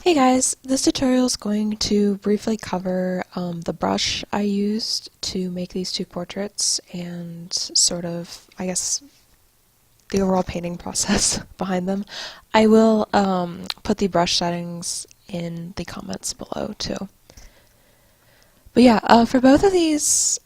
Hey guys, this tutorial is going to briefly cover the brush I used to make these two portraits and sort of, I guess, the overall painting process behind them. I will put the brush settings in the comments below too. But yeah, for both of these,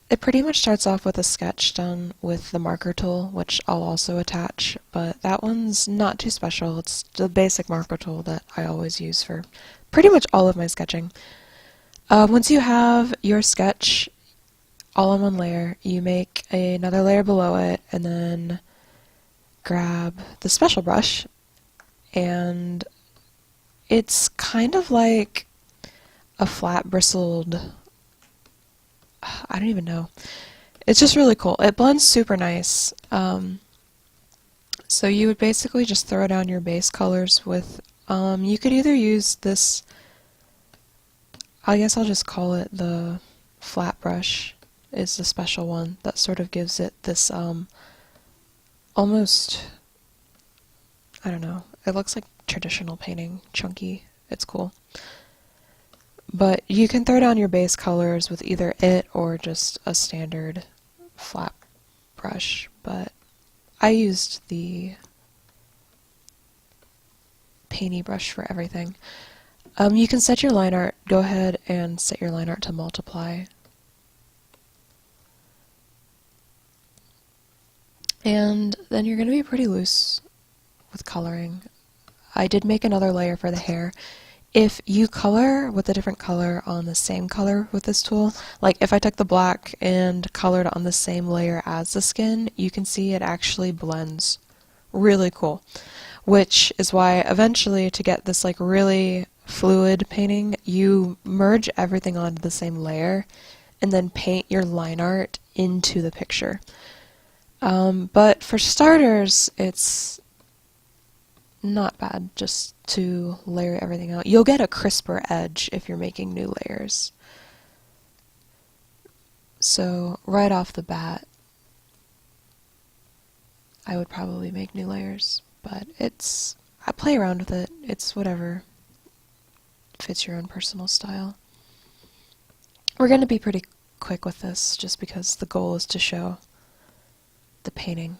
it pretty much starts off with a sketch done with the marker tool, which I'll also attach, but that one's not too special. It's the basic marker tool that I always use for pretty much all of my sketching. Once you have your sketch all in one layer, you make another layer below it, and then grab the special brush, and it's kind of like a flat bristled, I don't even know. It's just really cool. It blends super nice. So you would basically just throw down your base colors with, you could either use this, I guess I'll just call it the flat brush, is the special one that sort of gives it this, almost, I don't know, it looks like traditional painting, chunky. It's cool. But you can throw down your base colors with either it or just a standard flat brush, but I used the painty brush for everything. You can set your line art. Go ahead and set your line art to multiply. And then you're going to be pretty loose with coloring. I did make another layer for the hair. If you color with a different color on the same color with this tool, like if I took the black and colored on the same layer as the skin, you can see it actually blends really cool. Which is why eventually, to get this like really fluid painting, you merge everything onto the same layer and then paint your line art into the picture. But for starters, it's not bad just to layer everything out. You'll get a crisper edge if you're making new layers. So right off the bat, I would probably make new layers, but I play around with it. It's whatever fits your own personal style. We're going to be pretty quick with this just because the goal is to show the painting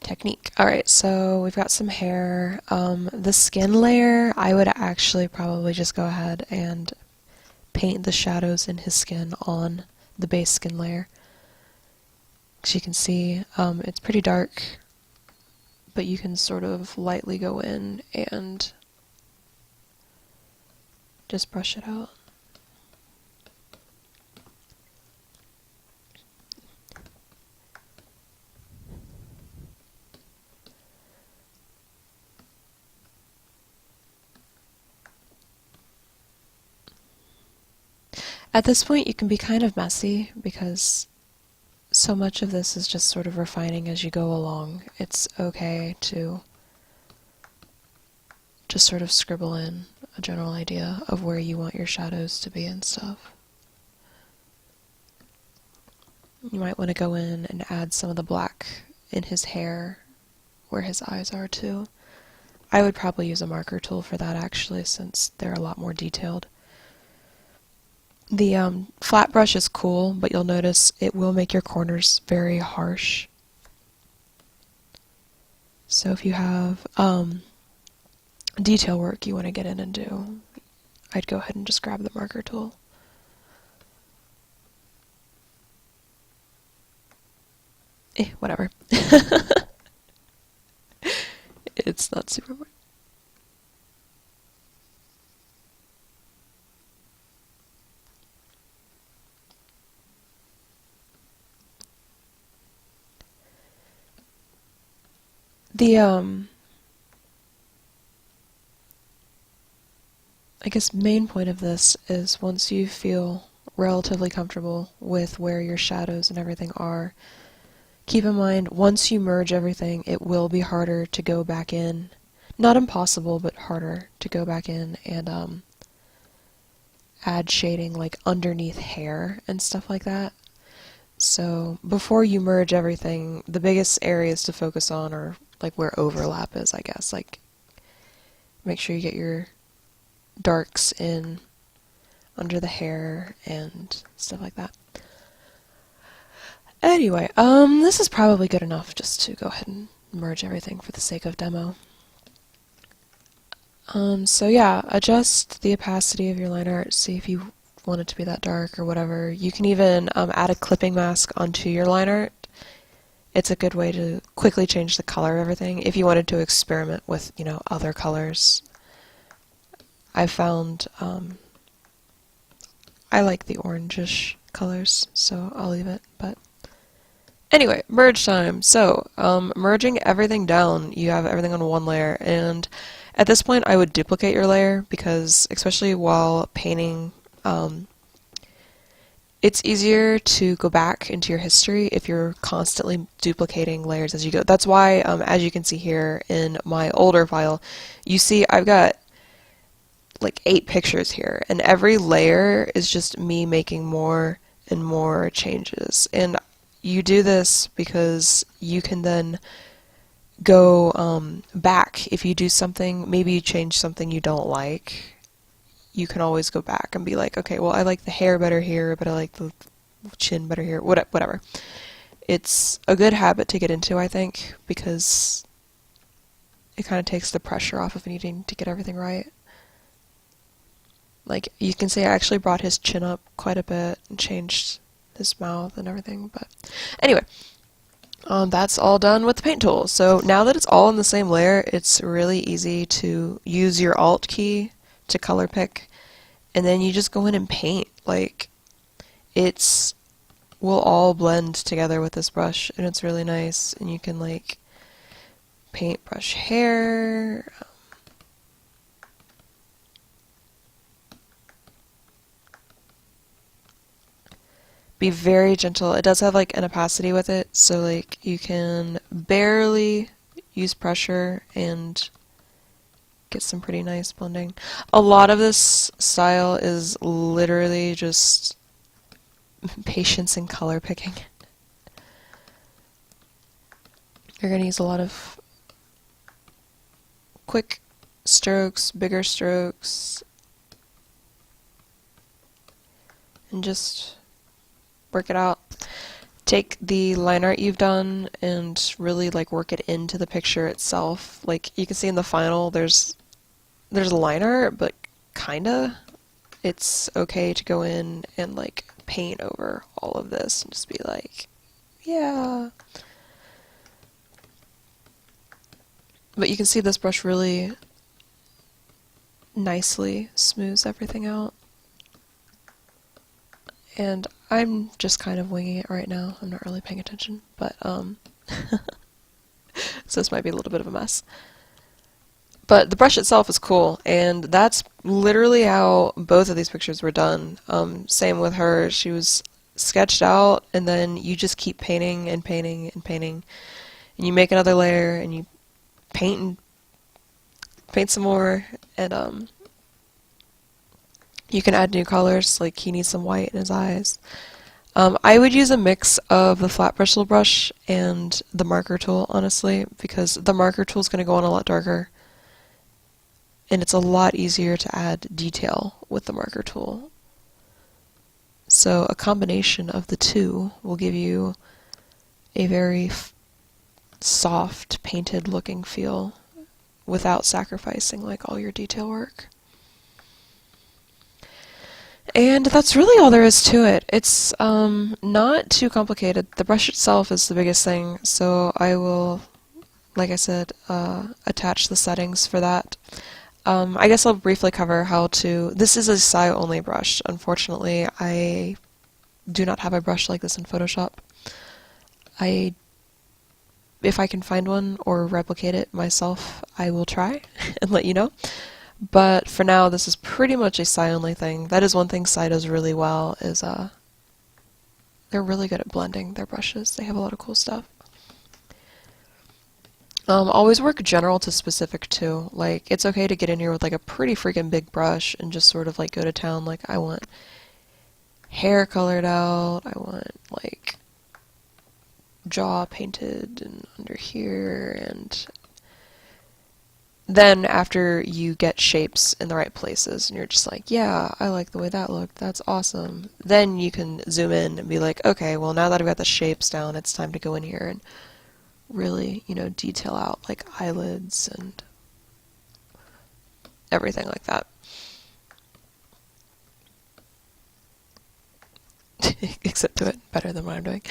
technique. Alright, so we've got some hair. The skin layer, I would actually probably just go ahead and paint the shadows in his skin on the base skin layer. As you can see, it's pretty dark, but you can sort of lightly go in and just brush it out. At this point, you can be kind of messy because so much of this is just sort of refining as you go along. It's okay to just sort of scribble in a general idea of where you want your shadows to be and stuff. You might want to go in and add some of the black in his hair where his eyes are too. I would probably use a marker tool for that actually, since they're a lot more detailed. The flat brush is cool, but you'll notice it will make your corners very harsh. So if you have detail work you want to get in and do, I'd go ahead and just grab the marker tool. Whatever. It's not super important. The I guess main point of this is once you feel relatively comfortable with where your shadows and everything are, keep in mind once you merge everything, it will be harder to go back in. Not impossible, but harder to go back in and add shading like underneath hair and stuff like that. So before you merge everything, the biggest areas to focus on are like where overlap is, I guess. Like, make sure you get your darks in under the hair and stuff like that. Anyway, this is probably good enough just to go ahead and merge everything for the sake of demo. So yeah, adjust the opacity of your line art, see if you want it to be that dark or whatever. You can even add a clipping mask onto your line art. It's a good way to quickly change the color of everything if you wanted to experiment with, you know, other colors. I've found I like the orangish colors, so I'll leave it. But anyway, merge time. So, merging everything down, you have everything on one layer, and at this point I would duplicate your layer because, especially while painting, it's easier to go back into your history if you're constantly duplicating layers as you go. That's why, as you can see here in my older file, you see I've got like 8 pictures here, and every layer is just me making more and more changes. And you do this because you can then go back if you do something, maybe you change something you don't like. You can always go back and be like, okay, well, I like the hair better here, but I like the chin better here, whatever. It's a good habit to get into, I think, because it kind of takes the pressure off of needing to get everything right. Like, you can see I actually brought his chin up quite a bit and changed his mouth and everything, but anyway, that's all done with the paint tool. So now that it's all in the same layer, it's really easy to use your Alt key to color pick, and then you just go in and paint. Like, it's will all blend together with this brush, and it's really nice. And you can like paint brush hair. Be very gentle. It does have like an opacity with it, so like you can barely use pressure and get some pretty nice blending. A lot of this style is literally just patience and color picking. You're going to use a lot of quick strokes, bigger strokes, and just work it out. Take the line art you've done and really like work it into the picture itself. Like you can see in the final, there's line art, but kinda. It's okay to go in and like paint over all of this and just be like, yeah. But you can see this brush really nicely smooths everything out. And I'm just kind of winging it right now. I'm not really paying attention, but so this might be a little bit of a mess. But the brush itself is cool, and that's literally how both of these pictures were done. Same with her. She was sketched out, and then you just keep painting and painting and painting, and you make another layer, and you paint and paint some more, and you can add new colors, like he needs some white in his eyes. I would use a mix of the flat bristle brush and the marker tool, honestly, because the marker tool is going to go on a lot darker, and it's a lot easier to add detail with the marker tool. So a combination of the two will give you a very soft, painted looking feel without sacrificing like all your detail work. And that's really all there is to it. It's not too complicated. The brush itself is the biggest thing, so I will, like I said, attach the settings for that. I guess I'll briefly cover how to... This is a Sai only brush. Unfortunately, I do not have a brush like this in Photoshop. If I can find one or replicate it myself, I will try and let you know. But for now, this is pretty much a Sai only thing. That is one thing Sai does really well, is they're really good at blending their brushes. They have a lot of cool stuff. Always work general to specific too. Like, it's okay to get in here with like a pretty freaking big brush and just sort of like go to town. Like, I want hair colored out, I want like jaw painted and under here, and then after you get shapes in the right places and you're just like, yeah, I like the way that looked, that's awesome, then you can zoom in and be like, okay, well now that I've got the shapes down, it's time to go in here and really, you know, detail out like eyelids and everything like that. Except do it better than what I'm doing.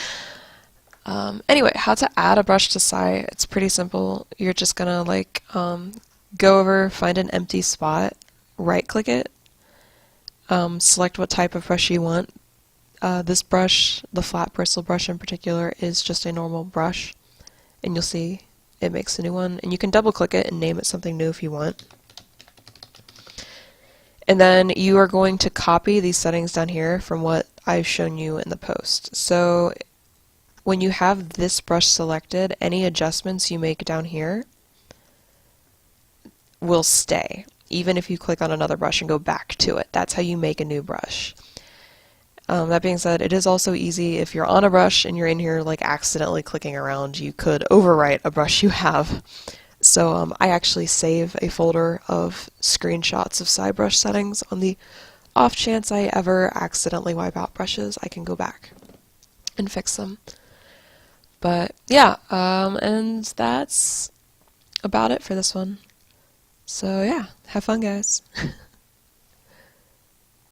Anyway, how to add a brush to Sai, it's pretty simple. You're just gonna like go over, find an empty spot, right click it, select what type of brush you want. This brush, the flat bristle brush in particular, is just a normal brush, and you'll see it makes a new one, and you can double click it and name it something new if you want. And then you are going to copy these settings down here from what I've shown you in the post. So when you have this brush selected, any adjustments you make down here will stay, even if you click on another brush and go back to it. That's how you make a new brush. That being said, it is also easy if you're on a brush and you're in here like accidentally clicking around, you could overwrite a brush you have. So I actually save a folder of screenshots of Sai brush settings on the off chance I ever accidentally wipe out brushes. I can go back and fix them. But yeah, and that's about it for this one. So yeah, have fun, guys.